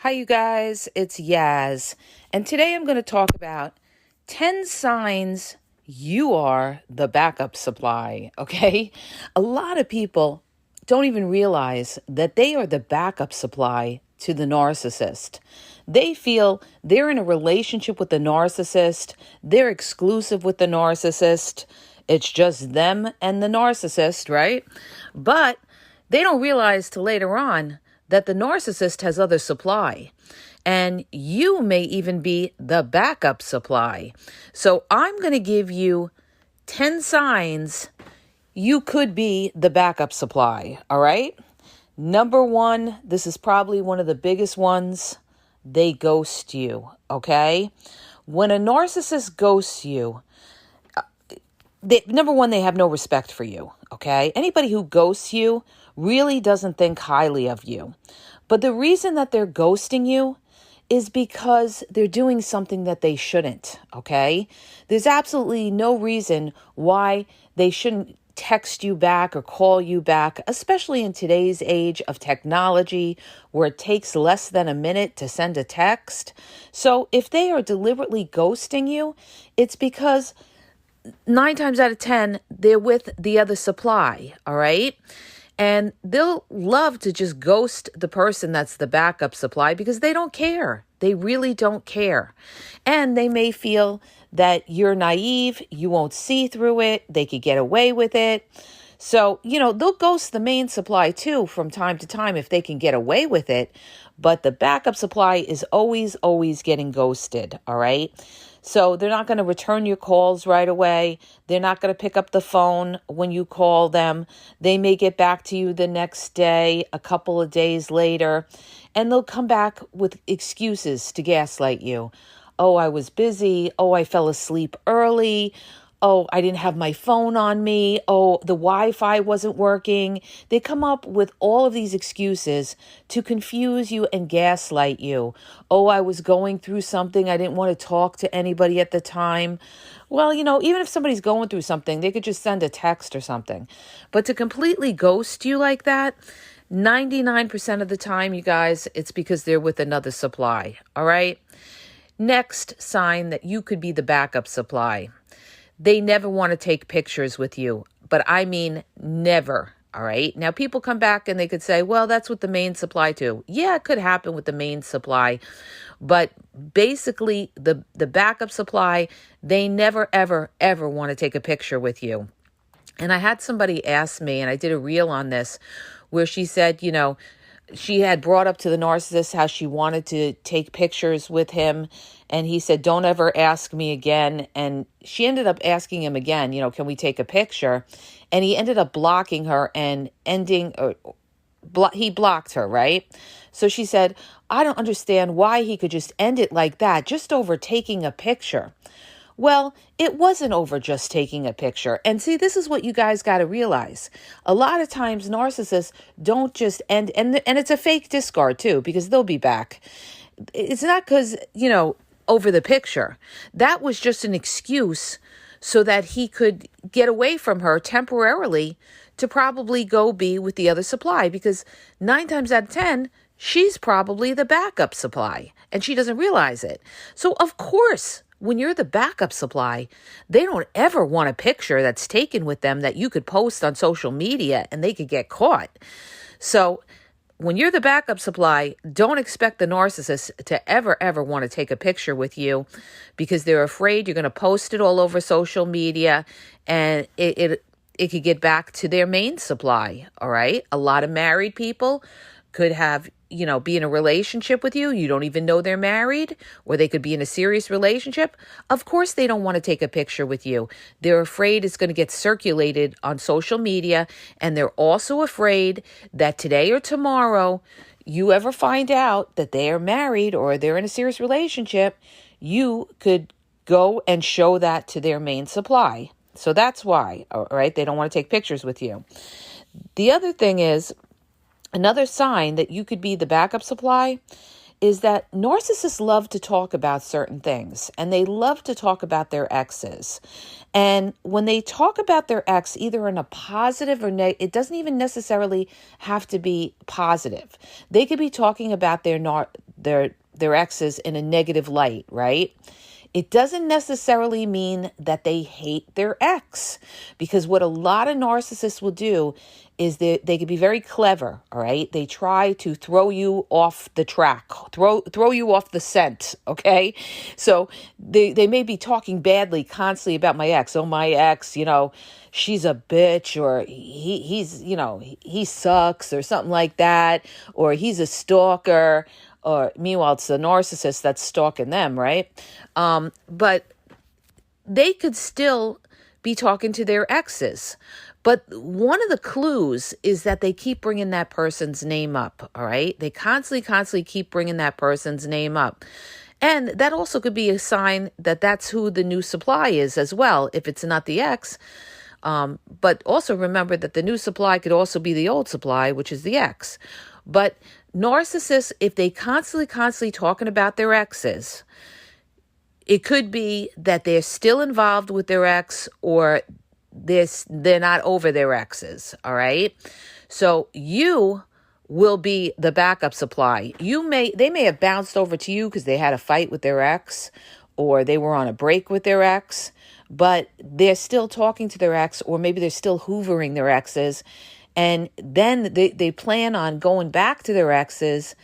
Hi, you guys. It's Yaz. And today I'm going to talk about 10 signs you are the backup supply. Okay. A lot of people don't even realize that they are the backup supply to the narcissist. They feel they're in a relationship with the narcissist, they're exclusive with the narcissist. It's just them and the narcissist, right? But they don't realize till later on that the narcissist has other supply. And you may even be the backup supply. So I'm going to give you 10 signs you could be the backup supply. All right. Number one, this is probably one of the biggest ones. They ghost you. Okay. When a narcissist ghosts you, number one, they have no respect for you. Okay. Anybody who ghosts you really doesn't think highly of you. But the reason that they're ghosting you is because they're doing something that they shouldn't, okay? There's absolutely no reason why they shouldn't text you back or call you back, especially in today's age of technology where it takes less than a minute to send a text. So if they are deliberately ghosting you, it's because 9 times out of 10, they're with the other supply, all right? And they'll love to just ghost the person that's the backup supply because they don't care. They really don't care. And they may feel that you're naive, you won't see through it, they could get away with it. So, they'll ghost the main supply too from time to time if they can get away with it. But the backup supply is always getting ghosted, all right? So they're not going to return your calls right away. They're not going to pick up the phone when you call them. They may get back to you the next day, a couple of days later, and they'll come back with excuses to gaslight you. Oh, I was busy. Oh, I fell asleep early. Oh, I didn't have my phone on me. Oh, the Wi-Fi wasn't working. They come up with all of these excuses to confuse you and gaslight you. Oh, I was going through something. I didn't want to talk to anybody at the time. Well, even if somebody's going through something, they could just send a text or something. But to completely ghost you like that, 99% of the time, you guys, it's because they're with another supply. All right. Next sign that you could be the backup supply. They never want to take pictures with you, but I mean never, all right? Now, people come back and they could say, well, that's what the main supply do. Yeah, it could happen with the main supply, but basically the backup supply, they never, ever want to take a picture with you. And I had somebody ask me, and I did a reel on this, where she said, she had brought up to the narcissist how she wanted to take pictures with him. And he said, don't ever ask me again. And she ended up asking him again, can we take a picture? And he ended up blocking her and he blocked her, right? So she said, I don't understand why he could just end it like that, just over taking a picture. Well, it wasn't over just taking a picture. And see, this is what you guys got to realize. A lot of times narcissists don't just end, and it's a fake discard too, because they'll be back. It's not because, over the picture. That was just an excuse so that he could get away from her temporarily to probably go be with the other supply, because 9 times out of 10, she's probably the backup supply and she doesn't realize it. So of course, when you're the backup supply, they don't ever want a picture that's taken with them that you could post on social media and they could get caught. So when you're the backup supply, don't expect the narcissist to ever want to take a picture with you because they're afraid you're going to post it all over social media and it could get back to their main supply. All right. A lot of married people could have, be in a relationship with you. You don't even know they're married, or they could be in a serious relationship. Of course, they don't want to take a picture with you. They're afraid it's going to get circulated on social media. And they're also afraid that today or tomorrow, you ever find out that they are married or they're in a serious relationship, you could go and show that to their main supply. So that's why, all right, they don't want to take pictures with you. The other thing is, another sign that you could be the backup supply is that narcissists love to talk about certain things, and they love to talk about their exes. And when they talk about their ex, either in a positive or it doesn't even necessarily have to be positive. They could be talking about their exes in a negative light, right? It doesn't necessarily mean that they hate their ex, because what a lot of narcissists will do is they can be very clever, all right? They try to throw you off the track, throw you off the scent, okay? So they may be talking badly constantly about my ex. Oh, my ex, she's a bitch, or he sucks, or something like that, or he's a stalker. Or meanwhile, it's the narcissist that's stalking them, right? But they could still be talking to their exes. But one of the clues is that they keep bringing that person's name up, all right? They constantly keep bringing that person's name up. And that also could be a sign that that's who the new supply is as well, if it's not the ex. But also remember that the new supply could also be the old supply, which is the ex. But narcissists, if they constantly talking about their exes, it could be that they're still involved with their ex, or they're not over their exes, all right? So you will be the backup supply. They may have bounced over to you because they had a fight with their ex, or they were on a break with their ex, but they're still talking to their ex, or maybe they're still hoovering their exes. And then they plan on going back to their exes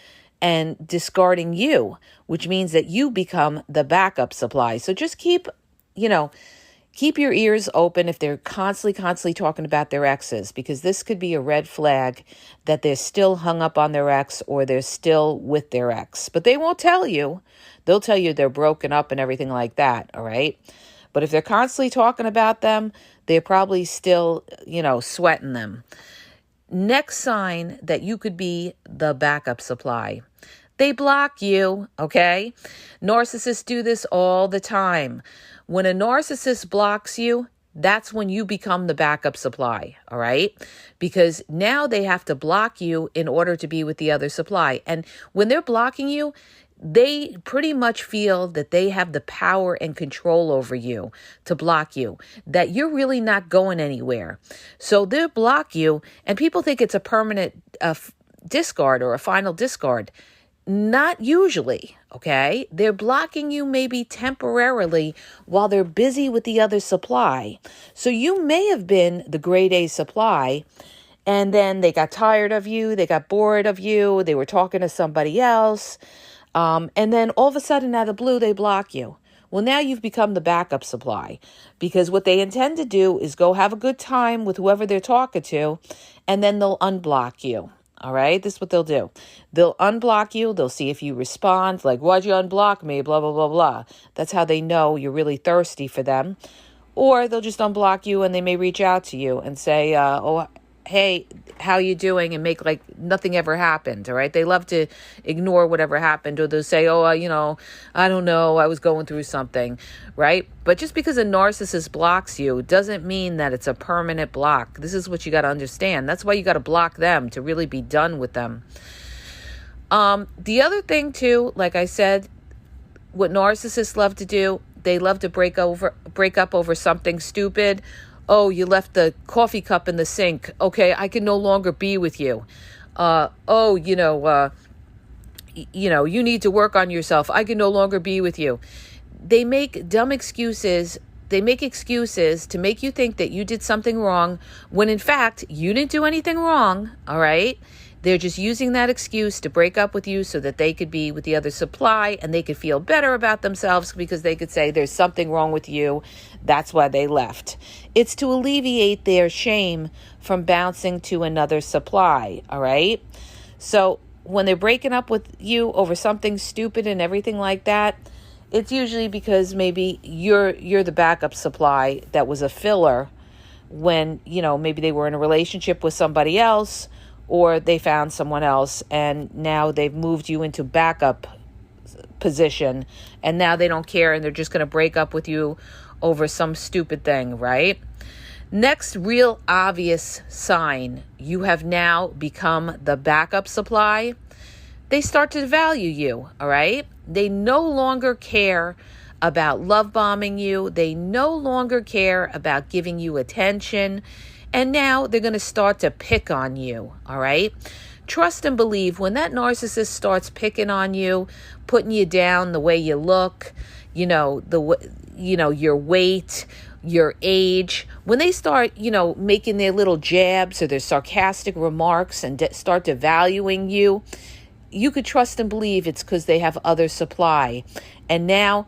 and discarding you, which means that you become the backup supply. So just keep your ears open if they're constantly talking about their exes, because this could be a red flag that they're still hung up on their ex, or they're still with their ex. But they won't tell you. They'll tell you they're broken up and everything like that, all right? But if they're constantly talking about them, they're probably still, sweating them. Next sign that you could be the backup supply. They block you, okay? Narcissists do this all the time. When a narcissist blocks you, that's when you become the backup supply, all right? Because now they have to block you in order to be with the other supply. And when they're blocking you, they pretty much feel that they have the power and control over you to block you, that you're really not going anywhere. So they'll block you, and people think it's a permanent discard or a final discard. Not usually, okay? They're blocking you maybe temporarily while they're busy with the other supply. So you may have been the grade A supply, and then they got tired of you, they got bored of you, they were talking to somebody else, and then all of a sudden, out of the blue, they block you. Well, now you've become the backup supply, because what they intend to do is go have a good time with whoever they're talking to, and then they'll unblock you. All right, this is what they'll do. They'll unblock you. They'll see if you respond, like, why'd you unblock me? Blah, blah, blah, blah. That's how they know you're really thirsty for them. Or they'll just unblock you, and they may reach out to you and say, hey, how you doing? And make like nothing ever happened, all right? They love to ignore whatever happened, or they'll say, I don't know, I was going through something, right? But just because a narcissist blocks you doesn't mean that it's a permanent block. This is what you got to understand. That's why you got to block them, to really be done with them. The other thing too, like I said, what narcissists love to do, they love to break up over something stupid. Oh, you left the coffee cup in the sink. Okay, I can no longer be with you. You need to work on yourself. I can no longer be with you. They make dumb excuses. They make excuses to make you think that you did something wrong, when in fact, you didn't do anything wrong, all right? They're just using that excuse to break up with you so that they could be with the other supply, and they could feel better about themselves because they could say there's something wrong with you. That's why they left. It's to alleviate their shame from bouncing to another supply, all right? So when they're breaking up with you over something stupid and everything like that, it's usually because maybe you're the backup supply that was a filler when, maybe they were in a relationship with somebody else, or they found someone else, and now they've moved you into backup position, and now they don't care, and they're just going to break up with you over some stupid thing, right? Next real obvious sign you have now become the backup supply, they start to value you, all right? They no longer care about love bombing you. They no longer care about giving you attention. And now they're going to start to pick on you, all right? trust and believe when that narcissist starts picking on you, putting you down, the way you look, your weight, your age, when they start, making their little jabs or their sarcastic remarks and start devaluing you, you could trust and believe it's because they have other supply. And now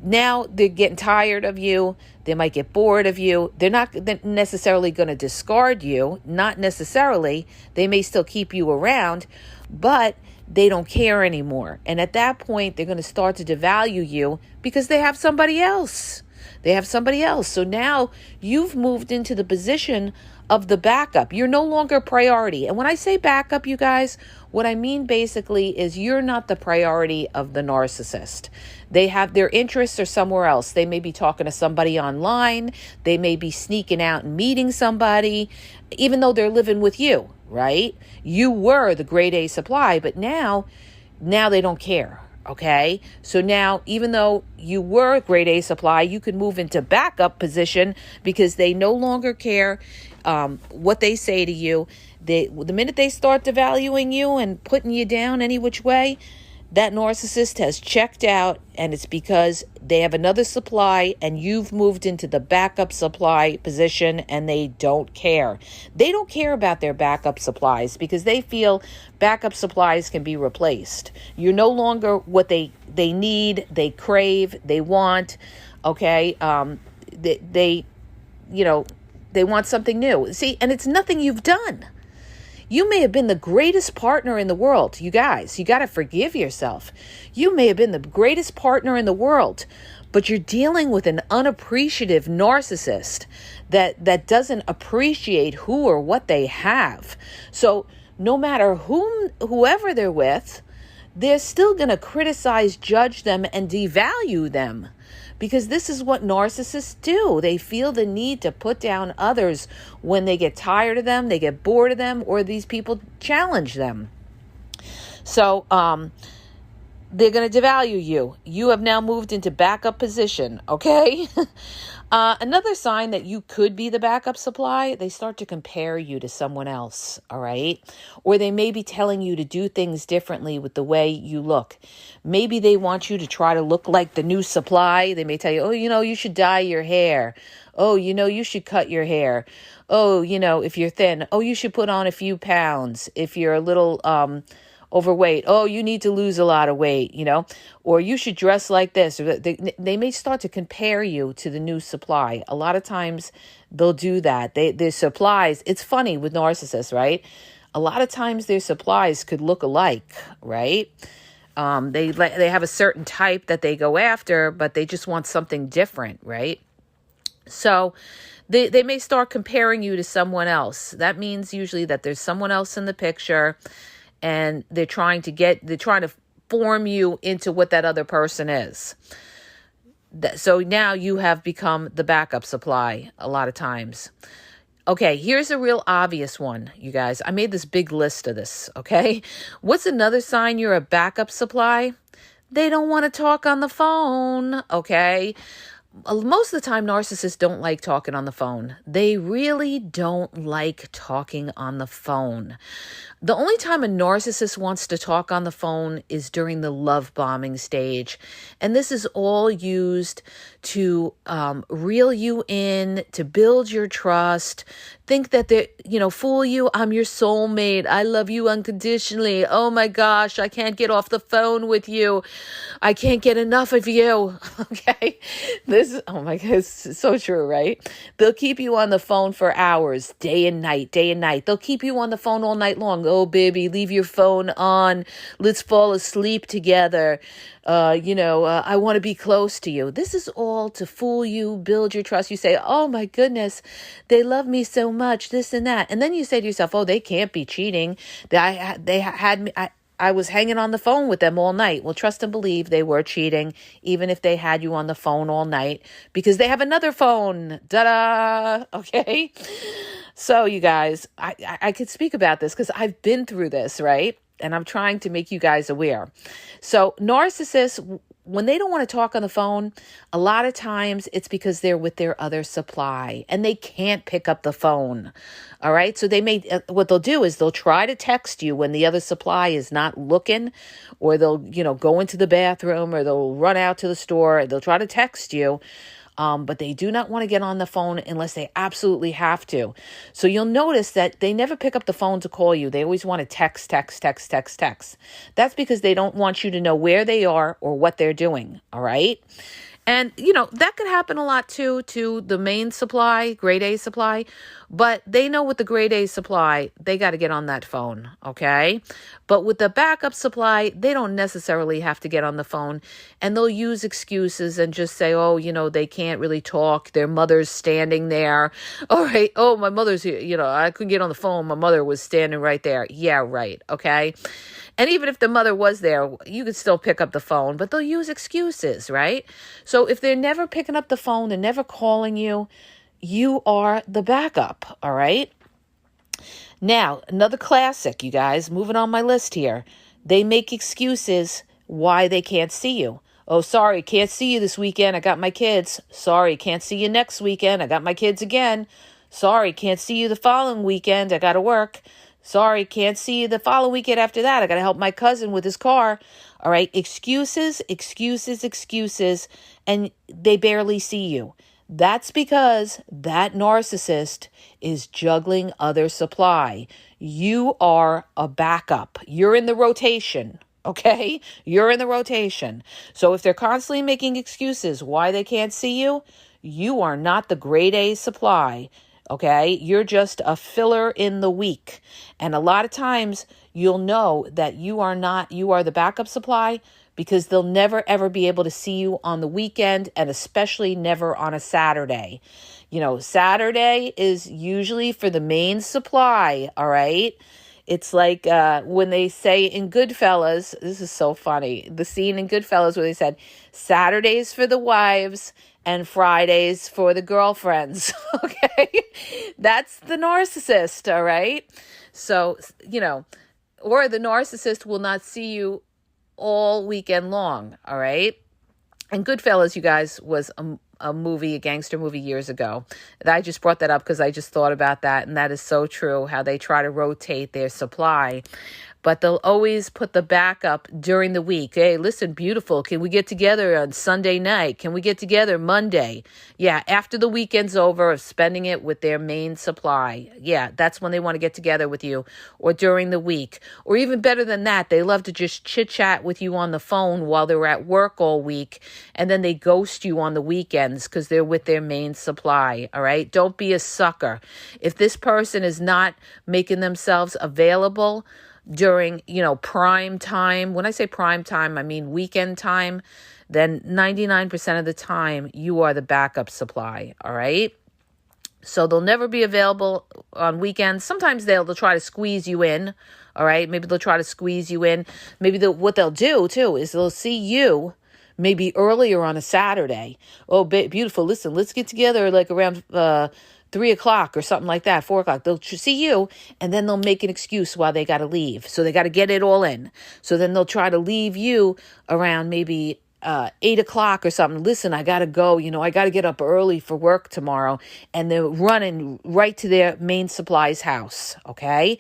they're getting tired of you. They might get bored of you. They're not necessarily going to discard you. Not necessarily. They may still keep you around, but they don't care anymore. And at that point, they're going to start to devalue you because they have somebody else. So now you've moved into the position of the backup. You're no longer a priority. And when I say backup, you guys, what I mean basically is you're not the priority of the narcissist. They have their interests are somewhere else. They may be talking to somebody online. They may be sneaking out and meeting somebody, even though they're living with you, right? You were the grade A supply, but now they don't care. Okay, so now even though you were grade A supply, you could move into backup position because they no longer care what they say to you. The minute they start devaluing you and putting you down any which way, that narcissist has checked out, and it's because they have another supply and you've moved into the backup supply position, and they don't care. They don't care about their backup supplies because they feel backup supplies can be replaced. You're no longer what they need, they crave, they want. Okay, they want something new. See, and it's nothing you've done. You may have been the greatest partner in the world. You guys, you got to forgive yourself. You may have been the greatest partner in the world, but you're dealing with an unappreciative narcissist that doesn't appreciate who or what they have. So no matter whoever they're with, they're still going to criticize, judge them, and devalue them. Because this is what narcissists do. They feel the need to put down others when they get tired of them, they get bored of them, or these people challenge them. So they're going to devalue you. You have now moved into backup position, okay? Another sign that you could be the backup supply, they start to compare you to someone else, all right? Or they may be telling you to do things differently with the way you look. Maybe they want you to try to look like the new supply. They may tell you, you should dye your hair. Oh, you should cut your hair. Oh, if you're thin, you should put on a few pounds. If you're a little overweight, you need to lose a lot of weight, or you should dress like this. They may start to compare you to the new supply. A lot of times they'll do that. Their supplies, it's funny with narcissists, right? A lot of times their supplies could look alike, right? They have a certain type that they go after, but they just want something different, right? So they may start comparing you to someone else. That means usually that there's someone else in the picture, and they're trying to form you into what that other person is. So now you have become the backup supply a lot of times. Okay, here's a real obvious one, you guys. I made this big list of this, okay? What's another sign you're a backup supply? They don't want to talk on the phone, okay? Most of the time, narcissists don't like talking on the phone. They really don't like talking on the phone. The only time a narcissist wants to talk on the phone is during the love bombing stage. And this is all used to reel you in, to build your trust, think that they, fool you. I'm your soulmate. I love you unconditionally. Oh my gosh, I can't get off the phone with you. I can't get enough of you. Okay. Oh my God, it's so true, right? They'll keep you on the phone for hours, day and night. They'll keep you on the phone all night long. Oh, baby, leave your phone on. Let's fall asleep together. I want to be close to you. This is all to fool you, build your trust. You say, oh my goodness, they love me so much, this and that. And then you say to yourself, oh, they can't be cheating. I was hanging on the phone with them all night. Well, trust and believe they were cheating, even if they had you on the phone all night, because they have another phone. Da-da! Okay? So, you guys, I could speak about this because I've been through this, right? And I'm trying to make you guys aware. So narcissists, when they don't want to talk on the phone, a lot of times it's because they're with their other supply and they can't pick up the phone. All right. So what they'll do is they'll try to text you when the other supply is not looking, or they'll, go into the bathroom, or they'll run out to the store. They'll try to text you. But they do not want to get on the phone unless they absolutely have to. So you'll notice that they never pick up the phone to call you. They always want to text. That's because they don't want you to know where they are or what they're doing. All right. And, that could happen a lot too, to the main supply, grade A supply. But they know with the grade A supply, they got to get on that phone, okay? But with the backup supply, they don't necessarily have to get on the phone. And they'll use excuses and just say, oh, they can't really talk. Their mother's standing there. All right. Oh, my mother's here. I couldn't get on the phone. My mother was standing right there. Yeah, right. Okay. And even if the mother was there, you could still pick up the phone, but they'll use excuses, right? So if they're never picking up the phone, they're never calling you, you are the backup, all right? Now, another classic, you guys, moving on my list here. They make excuses why they can't see you. Oh, sorry, can't see you this weekend. I got my kids. Sorry, can't see you next weekend. I got my kids again. Sorry, can't see you the following weekend. I got to work. Sorry, can't see you the following weekend after that. I got to help my cousin with his car. All right, excuses, and they barely see you. That's because that narcissist is juggling other supply. You are a backup. You're in the rotation, okay? You're in the rotation. So if they're constantly making excuses why they can't see you, you are not the grade A supply. Okay, you're just a filler in the week. And a lot of times you'll know that you are the backup supply, because they'll never ever be able to see you on the weekend, and especially never on a Saturday. Saturday is usually for the main supply, all right? It's like when they say in Goodfellas, this is so funny, the scene in Goodfellas where they said, Saturdays for the wives and Fridays for the girlfriends, okay? That's the narcissist, all right? So, or the narcissist will not see you all weekend long, all right? And Goodfellas, you guys, was a movie, a gangster movie years ago. And I just brought that up because I just thought about that, and that is so true, how they try to rotate their supply. But they'll always put the backup during the week. Hey, listen, beautiful, can we get together on Sunday night? Can we get together Monday? Yeah, after the weekend's over of spending it with their main supply. Yeah, that's when they want to get together with you, or during the week. Or even better than that, they love to just chit-chat with you on the phone while they're at work all week, and then they ghost you on the weekends because they're with their main supply, all right? Don't be a sucker. If this person is not making themselves available during, prime time. When I say prime time, I mean weekend time. Then 99% of the time, you are the backup supply, all right? So they'll never be available on weekends. Sometimes they'll try to squeeze you in, all right? Maybe they'll try to squeeze you in. Maybe what they'll do, too, is they'll see you maybe earlier on a Saturday. Oh, beautiful. Listen, let's get together like around 3 o'clock or something like that, 4 o'clock. They'll see you, and then they'll make an excuse why they got to leave. So they got to get it all in. So then they'll try to leave you around maybe 8 o'clock or something. Listen, I got to go. I got to get up early for work tomorrow. And they're running right to their main supplies house, okay?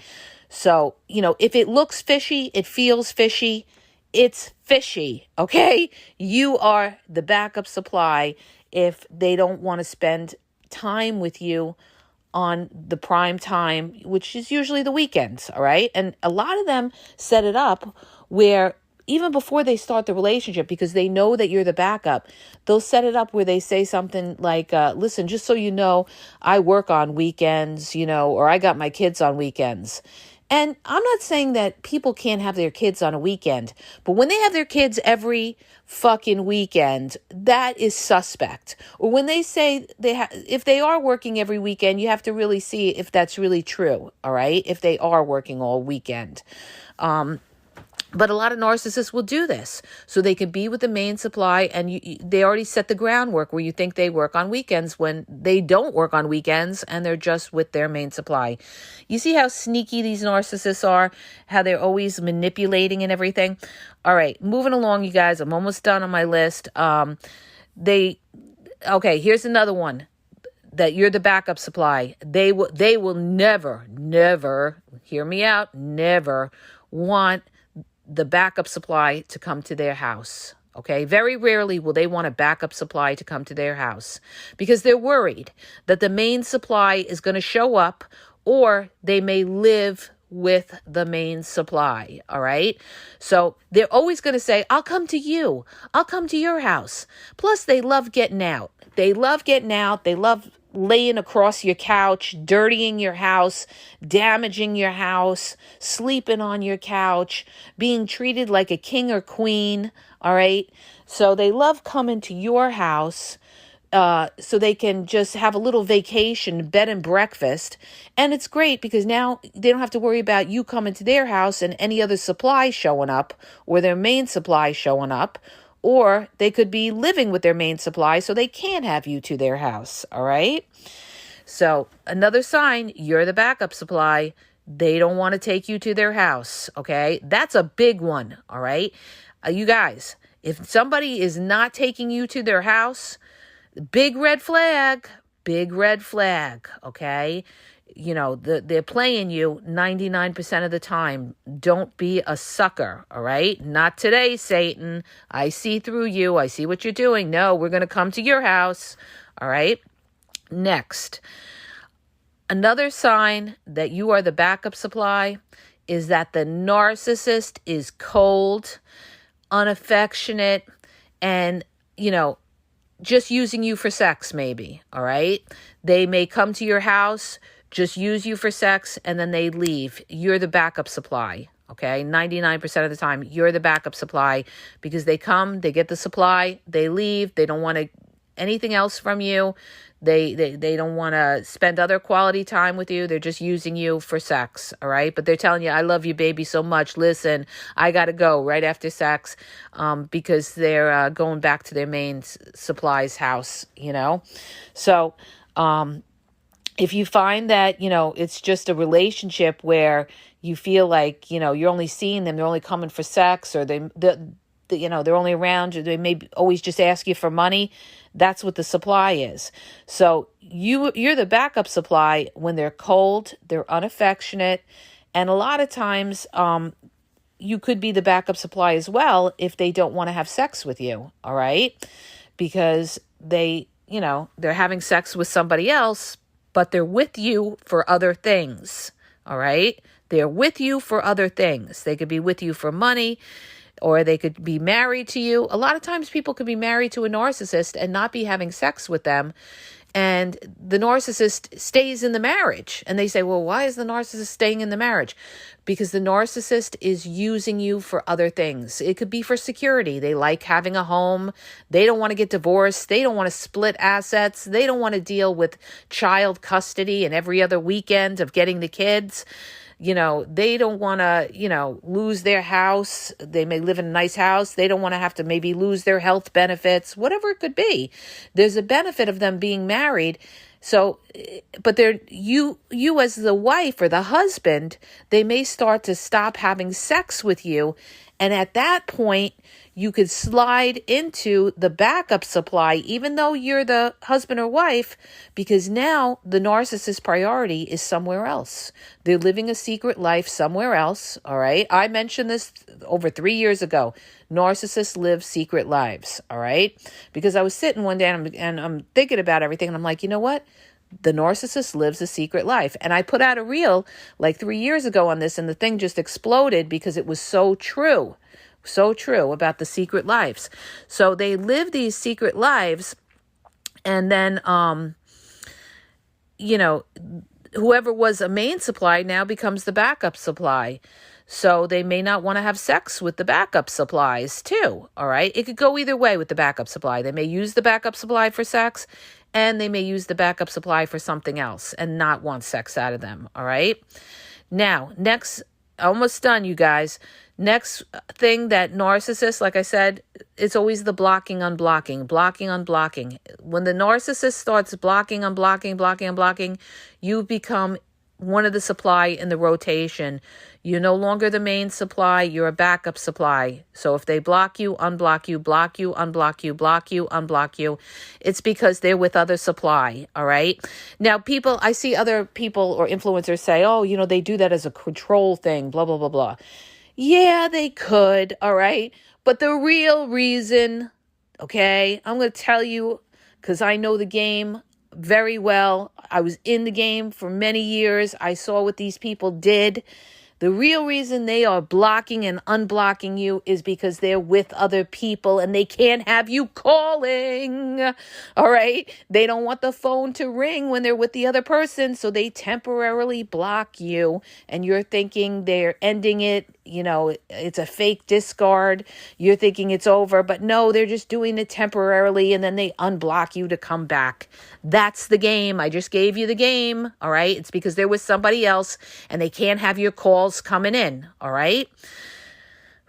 So, if it looks fishy, it feels fishy, it's fishy, okay? You are the backup supply if they don't want to spend time with you on the prime time, which is usually the weekends, all right? And a lot of them set it up where even before they start the relationship, because they know that you're the backup, they'll set it up where they say something like, listen, just so you know, I work on weekends, or I got my kids on weekends. And I'm not saying that people can't have their kids on a weekend, but when they have their kids every fucking weekend, that is suspect. Or when they say if they are working every weekend, you have to really see if that's really true, all right? If they are working all weekend. But a lot of narcissists will do this so they can be with the main supply, and they already set the groundwork where you think they work on weekends when they don't work on weekends and they're just with their main supply. You see how sneaky these narcissists are, how they're always manipulating and everything. All right, moving along, you guys. I'm almost done on my list. Okay, here's another one. That you're the backup supply. They will never, hear me out, never want the backup supply to come to their house. Okay, very rarely will they want a backup supply to come to their house because they're worried that the main supply is going to show up, or they may live with the main supply. All right. So they're always going to say, I'll come to you. I'll come to your house. Plus, they love getting out. They love getting out. They love laying across your couch, dirtying your house, damaging your house, sleeping on your couch, being treated like a king or queen. All right. So they love coming to your house so they can just have a little vacation, bed and breakfast. And it's great because now they don't have to worry about you coming to their house and any other supply showing up or their main supply showing up. Or they could be living with their main supply so they can't have you to their house. All right. So another sign, you're the backup supply. They don't want to take you to their house. Okay. That's a big one. All right. You guys, if somebody is not taking you to their house, big red flag. Okay. You know, they're playing you 99% of the time. Don't be a sucker, all right? Not today, Satan. I see through you. I see what you're doing. No, we're going to come to your house, all right? Next, another sign that you are the backup supply is that the narcissist is cold, unaffectionate, and, you know, just using you for sex maybe, all right? They may come to your house, just use you for sex, and then they leave. You're the backup supply, okay? 99% of the time, you're the backup supply because they come, they get the supply, they leave. They don't want anything else from you. They don't want to spend other quality time with you. They're just using you for sex, all right? But they're telling you, I love you, baby, so much. Listen, I got to go right after sex because they're going back to their main supply's house, you know? So, if you find that, you know, it's just a relationship where you feel like, you know, you're only seeing them, they're only coming for sex, or they're only around, or they may always just ask you for money, that's what the supply is. So you're the backup supply when they're cold, they're unaffectionate, and a lot of times you could be the backup supply as well if they don't want to have sex with you, all right? Because they're having sex with somebody else, but they're with you for other things, all right? They're with you for other things. They could be with you for money, or they could be married to you. A lot of times people could be married to a narcissist and not be having sex with them, and the narcissist stays in the marriage. And they say, well, why is the narcissist staying in the marriage? Because the narcissist is using you for other things. It could be for security. They like having a home. They don't want to get divorced. They don't want to split assets. They don't want to deal with child custody and every other weekend of getting the kids. You know, they don't want to, lose their house. They may live in a nice house. They don't want to have to maybe lose their health benefits, whatever it could be. There's a benefit of them being married. So, but you as the wife or the husband, they may start to stop having sex with you. And at that point, you could slide into the backup supply, even though you're the husband or wife, because now the narcissist priority is somewhere else. They're living a secret life somewhere else, all right? I mentioned this over 3 years ago. Narcissists live secret lives, all right? Because I was sitting one day and I'm thinking about everything, and I'm like, you know what? The narcissist lives a secret life. And I put out a reel like 3 years ago on this, and the thing just exploded because it was so true. So true about the secret lives. So they live these secret lives, and then, whoever was a main supply now becomes the backup supply. So they may not want to have sex with the backup supplies too, all right? It could go either way with the backup supply. They may use the backup supply for sex, and they may use the backup supply for something else and not want sex out of them, all right? Now, next almost done, you guys. Next thing that narcissist, like I said, it's always the blocking, unblocking, blocking, unblocking. When the narcissist starts blocking, unblocking, blocking, unblocking, you become one of the supply in the rotation. You're no longer the main supply. You're a backup supply. So if they block you, unblock you, block you, unblock you, block you, unblock you, it's because they're with other supply. All right. Now, I see other people or influencers say, oh, they do that as a control thing, blah, blah, blah, blah. Yeah, they could. All right. But the real reason, okay, I'm going to tell you because I know the game very well. I was in the game for many years. I saw what these people did. The real reason they are blocking and unblocking you is because they're with other people and they can't have you calling. All right. They don't want the phone to ring when they're with the other person. So they temporarily block you and you're thinking they're ending it. It's a fake discard. You're thinking it's over, but no, they're just doing it temporarily and then they unblock you to come back. That's the game. I just gave you the game. All right. It's because they're with somebody else and they can't have your calls coming in. All right.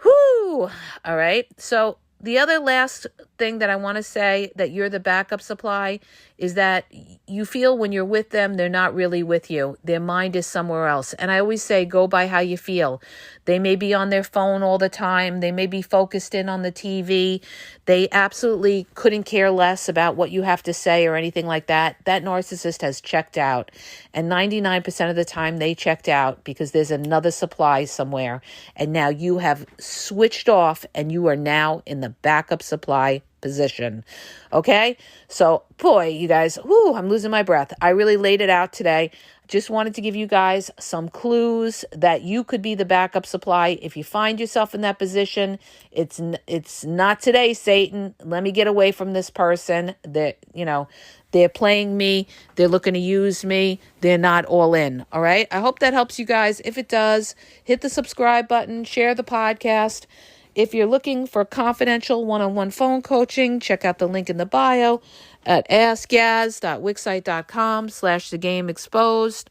Whoo. All right. So the other last thing that I want to say that you're the backup supply is that you feel when you're with them, they're not really with you. Their mind is somewhere else. And I always say, go by how you feel. They may be on their phone all the time. They may be focused in on the TV. They absolutely couldn't care less about what you have to say or anything like that. That narcissist has checked out. And 99% of the time they checked out because there's another supply somewhere. And now you have switched off and you are now in the backup supply position. Okay. So boy, you guys, I'm losing my breath. I really laid it out today. Just wanted to give you guys some clues that you could be the backup supply. If you find yourself in that position, it's not today, Satan. Let me get away from this person. They're playing me. They're looking to use me. They're not all in. All right. I hope that helps you guys. If it does, hit the subscribe button, share the podcast. If you're looking for confidential one-on-one phone coaching, check out the link in the bio at askgaz.wixsite.com/thegameexposed.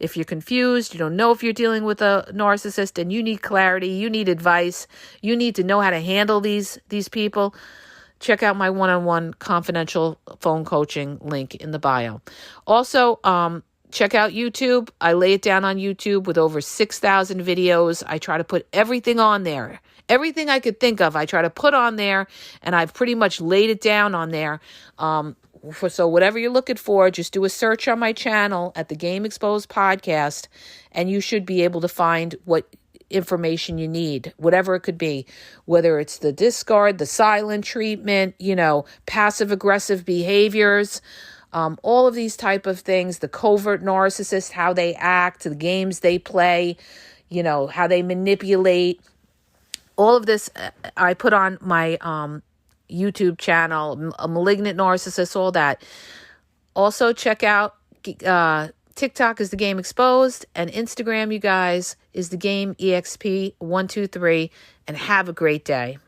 If you're confused, you don't know if you're dealing with a narcissist and you need clarity, you need advice, you need to know how to handle these people, check out my one-on-one confidential phone coaching link in the bio. Also, check out YouTube. I lay it down on YouTube with over 6,000 videos. I try to put everything on there. Everything I could think of, I try to put on there, and I've pretty much laid it down on there. So whatever you're looking for, just do a search on my channel at the Game Exposed Podcast, and you should be able to find what information you need, whatever it could be, whether it's the discard, the silent treatment, passive aggressive behaviors, all of these type of things, the covert narcissist, how they act, the games they play, how they manipulate. All of this I put on my YouTube channel, a malignant narcissist, all that. Also check out TikTok is The Game Exposed, and Instagram, you guys, is The Game EXP123, and have a great day.